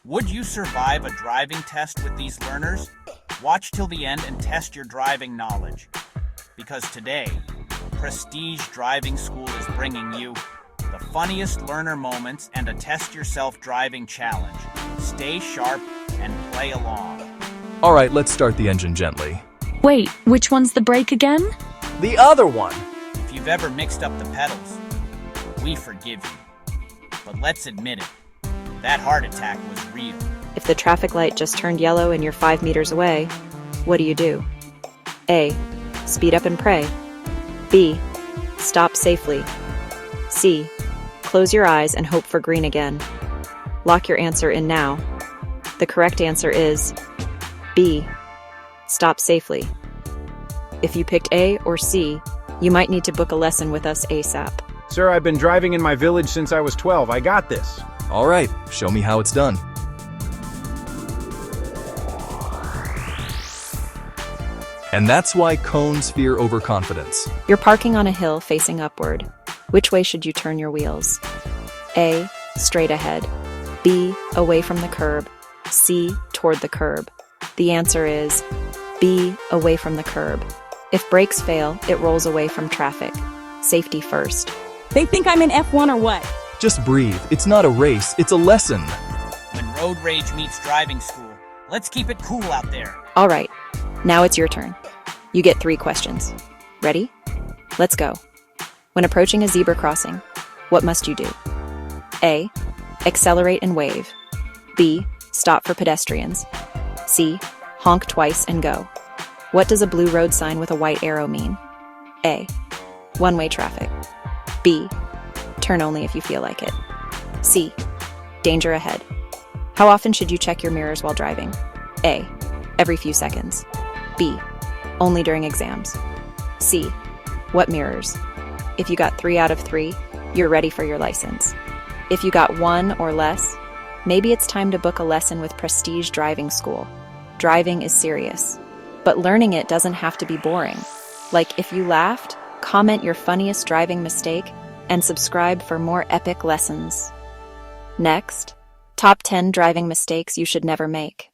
Would you survive a driving test with these learners? Watch till the end and test your driving knowledge. Because today, Prestige Driving School is bringing you the funniest learner moments and a test yourself driving challenge. Stay sharp and play along. All right, let's start the engine gently. Wait, which one's the brake again? The other one. If you've ever mixed up the pedals, we forgive you. But let's admit it, that heart attack was real. If the traffic light just turned yellow and you're 5 meters away, what do? A. Speed up and pray. B. Stop safely. C. Close your eyes and hope for green again. Lock your answer in now. The correct answer is B. Stop safely. If you picked A or C, you might need to book a lesson with us ASAP. Sir, I've been driving in my village since I was 12. I got this. All right, show me how it's done. And that's why cones fear overconfidence. You're parking on a hill facing upward. Which way should you turn your wheels? A. Straight ahead. B. Away from the curb. C. Toward the curb. The answer is B. Away from the curb. If brakes fail, it rolls away from traffic. Safety first. They think I'm in F1 or what? Just breathe. It's not a race, it's a lesson. When road rage meets driving school, let's keep it cool out there. All right, now it's your turn. You get 3 questions. Ready? Let's go. When approaching a zebra crossing, what must you do? A. Accelerate and wave. B. Stop for pedestrians. C. Honk twice and go. What does a blue road sign with a white arrow mean? A. One-way traffic. B. Turn only if you feel like it. C. Danger ahead. How often should you check your mirrors while driving? A. Every few seconds. B. Only during exams. C. What mirrors? If you got 3 out of 3, you're ready for your license. If you got 1 or less, maybe it's time to book a lesson with Prestige Driving School. Driving is serious, but learning it doesn't have to be boring. Like if you laughed, comment your funniest driving mistake, and subscribe for more epic lessons. Next, top 10 driving mistakes you should never make.